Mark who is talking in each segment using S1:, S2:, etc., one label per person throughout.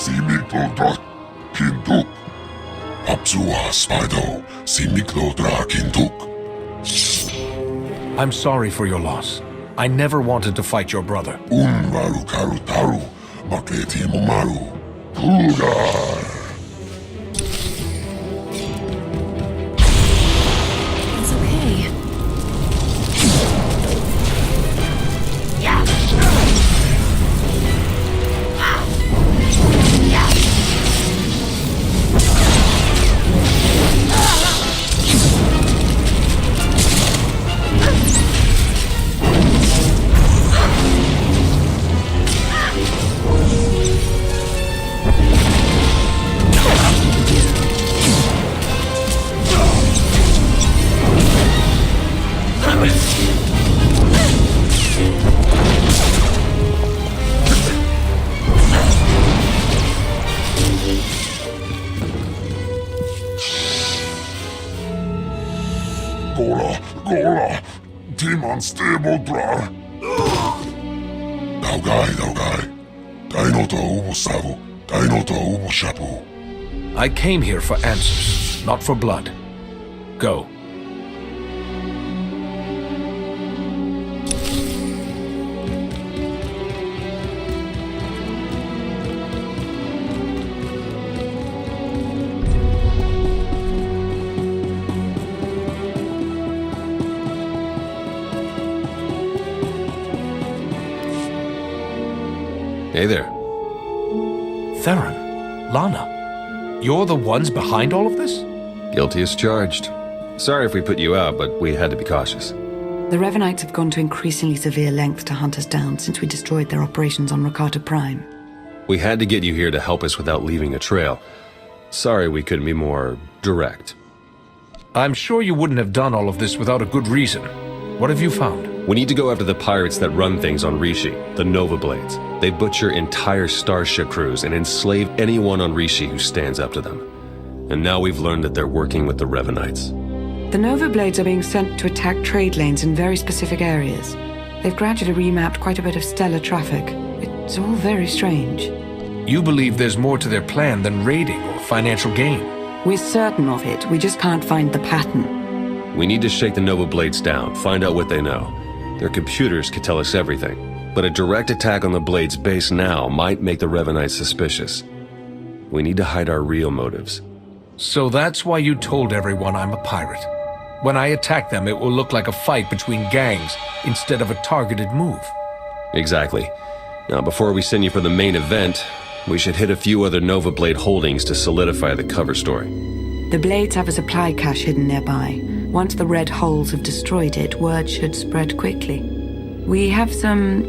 S1: Simiklodra kintuk. Papsua spido simiklodra kintuk.
S2: I'm sorry for your loss. I never wanted to fight your brother.
S1: Unvaru karutaru maketi momaru. Pugar.
S3: It's okay.
S1: Gola, Timon Stebodra. Daugai, Dainoto Ubusavu, Dainoto Ubushapu.
S2: I came here for answers, not for blood. Go.
S4: Hey there.
S2: Theron, Lana, you're the ones behind all of this?
S4: Guilty as charged. Sorry if we put you out, but we had to be cautious.
S5: The Revenites have gone to increasingly severe lengths to hunt us down since we destroyed their operations on Rakata Prime.
S4: We had to get you here to help us without leaving a trail. Sorry we couldn't be more direct.
S2: I'm sure you wouldn't have done all of this without a good reason. What have you found?
S4: We need to go after the pirates that run things on Rishi, the Nova Blades. They butcher entire starship crews and enslave anyone on Rishi who stands up to them. And now we've learned that they're working with the Revenites.
S5: The Nova Blades are being sent to attack trade lanes in very specific areas. They've gradually remapped quite a bit of stellar traffic. It's all very strange.
S2: You believe there's more to their plan than raiding or financial gain?
S5: We're certain of it, we just can't find the pattern.
S4: We need to shake the Nova Blades down, find out what they know. Their computers could tell us everything, but a direct attack on the Blades base now might make the Revenites suspicious. We need to hide our real motives.
S2: So that's why you told everyone I'm a pirate. When I attack them, it will look like a fight between gangs instead of a targeted move.
S4: Exactly. Now, before we send you for the main event, we should hit a few other Nova Blade holdings to solidify the cover story.
S5: The Blades have a supply cache hidden nearby. Once the Red Holes have destroyed it, word should spread quickly. We have some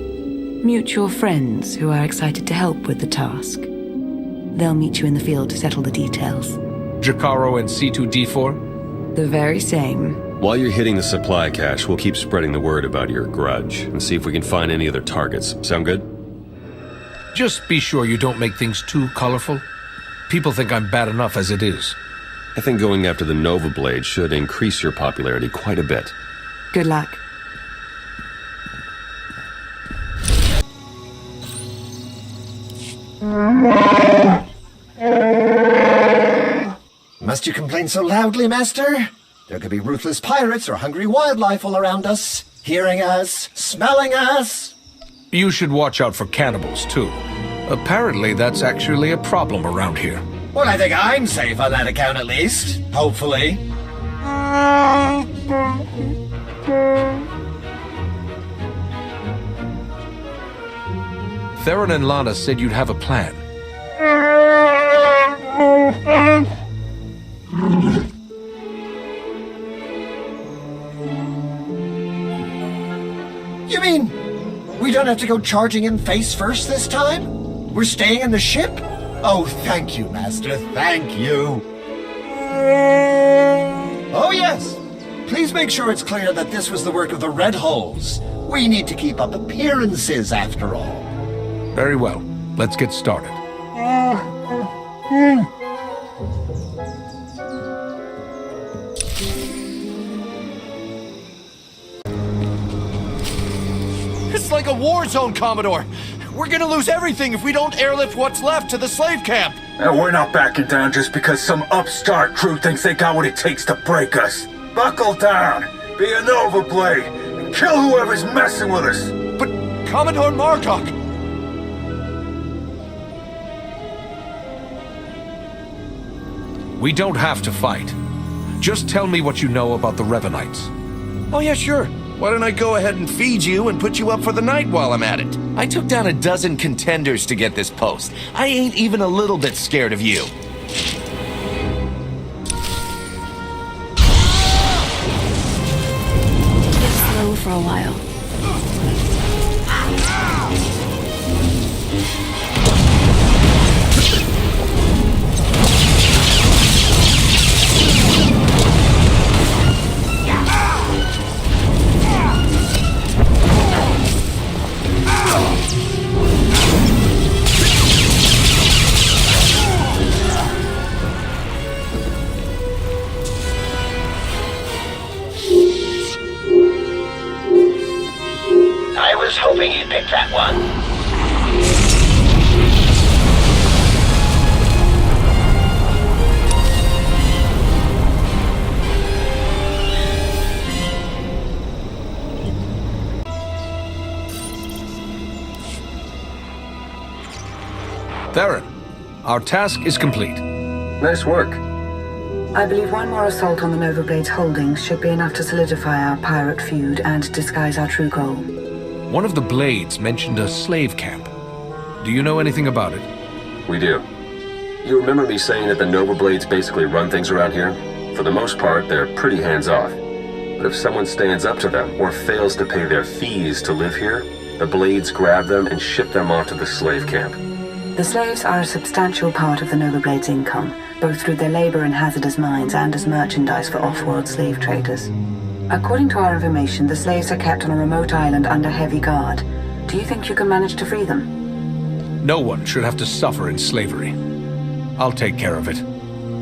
S5: mutual friends who are excited to help with the task. They'll meet you in the field to settle the details.
S2: Jakaro and C2D4?
S5: The very same.
S4: While you're hitting the supply cache, we'll keep spreading the word about your grudge and see if we can find any other targets. Sound good?
S2: Just be sure you don't make things too colorful. People think I'm bad enough as it is.
S4: I think going after the Nova Blade should increase your popularity quite a bit.
S5: Good luck.
S6: Must you complain so loudly, Master? There could be ruthless pirates or hungry wildlife all around us, hearing us, smelling us.
S2: You should watch out for cannibals, too. Apparently, that's actually a problem around here.
S6: Well, I think I'm safe on that account at least. Hopefully.
S2: Theron and Lana said you'd have a plan.
S6: You mean we don't have to go charging in face first this time? We're staying in the ship? Oh, thank you, Master, thank you. Oh, yes. Please make sure it's clear that this was the work of the Red Holes. We need to keep up appearances, after all.
S2: Very well. Let's get started.
S7: It's like a war zone, Commodore. We're gonna lose everything if we don't airlift what's left to the slave camp!
S8: And we're not backing down just because some upstart crew thinks they got what it takes to break us. Buckle down, be a Nova Blade, and kill whoever's messing with us!
S7: But Commodore Margok!
S2: We don't have to fight. Just tell me what you know about the Revenites.
S7: Oh yeah, sure. Why don't I go ahead and feed you and put you up for the night while I'm at it? I took down a dozen contenders to get this post. I ain't even a little bit scared of you.
S3: Get slow for a while.
S9: I was hoping you'd pick that one.
S2: Theron, our task is complete.
S4: Nice work.
S5: I believe one more assault on the Nova Blade's holdings should be enough to solidify our pirate feud and disguise our true goal.
S2: One of the Blades mentioned a slave camp. Do you know anything about it?
S4: We do. You remember me saying that the Nova Blades basically run things around here? For the most part, they're pretty hands-off. But if someone stands up to them or fails to pay their fees to live here, the Blades grab them and ship them off to the slave camp.
S5: The slaves are a substantial part of the Nova Blade's income, both through their labor in hazardous mines and as merchandise for off-world slave traders. According to our information, the slaves are kept on a remote island under heavy guard. Do you think you can manage to free them?
S2: No one should have to suffer in slavery. I'll take care of it.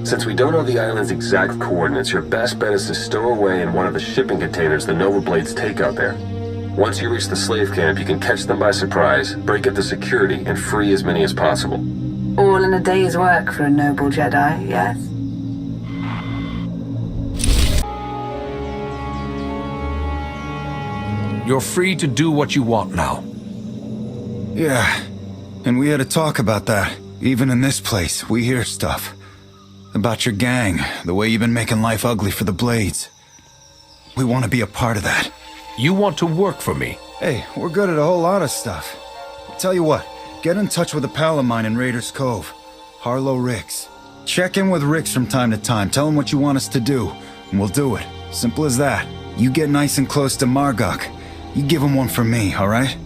S4: Since we don't know the island's exact coordinates, your best bet is to stow away in one of the shipping containers the Nova Blades take out there. Once you reach the slave camp, you can catch them by surprise, break up the security, and free as many as possible.
S5: All in a day's work for a noble Jedi, yes?
S2: You're free to do what you want now.
S10: Yeah, and we had a talk about that. Even in this place, we hear stuff. About your gang, the way you've been making life ugly for the Blades. We want to be a part of that.
S2: You want to work for me?
S10: Hey, we're good at a whole lot of stuff. Tell you what, get in touch with a pal of mine in Raiders Cove, Harlow Ricks. Check in with Ricks from time to time, tell him what you want us to do, and we'll do it. Simple as that. You get nice and close to Margok. You give him one for me, alright?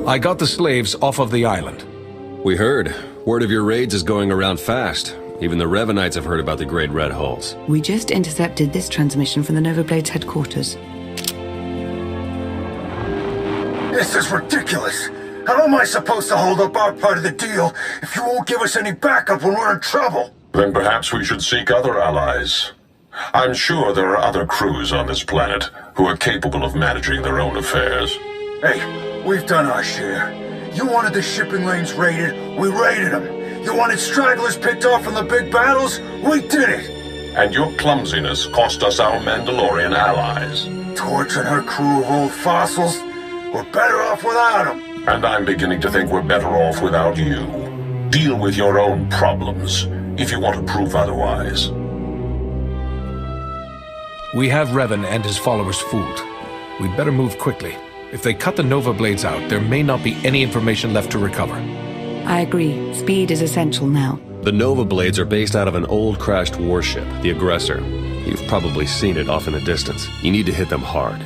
S2: I got the slaves off of the island.
S4: We heard. Word of your raids is going around fast. Even the Revenites have heard about the Great Red Hulls.
S5: We just intercepted this transmission from the Nova Blade's headquarters.
S8: This is ridiculous! How am I supposed to hold up our part of the deal if you won't give us any backup when we're in trouble?
S1: Then perhaps we should seek other allies. I'm sure there are other crews on this planet who are capable of managing their own affairs.
S8: Hey, we've done our share. You wanted the shipping lanes raided, we raided them. You wanted stragglers picked off from the big battles, we did it!
S1: And your clumsiness cost us our Mandalorian allies.
S8: Torch and her crew of old fossils, we're better off without them.
S1: And I'm beginning to think we're better off without you. Deal with your own problems, if you want to prove otherwise.
S2: We have Revan and his followers fooled. We'd better move quickly. If they cut the Nova Blades out, there may not be any information left to recover.
S5: I agree. Speed is essential now.
S4: The Nova Blades are based out of an old crashed warship, the Aggressor. You've probably seen it off in the distance. You need to hit them hard.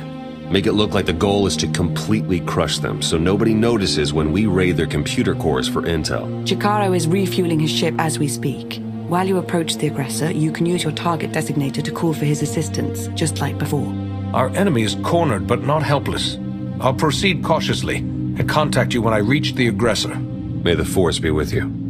S4: Make it look like the goal is to completely crush them, so nobody notices when we raid their computer cores for intel.
S5: Chikaro is refueling his ship as we speak. While you approach the aggressor, you can use your target designator to call for his assistance, just like before.
S2: Our enemy is cornered but not helpless. I'll proceed cautiously and contact you when I reach the aggressor.
S4: May the Force be with you.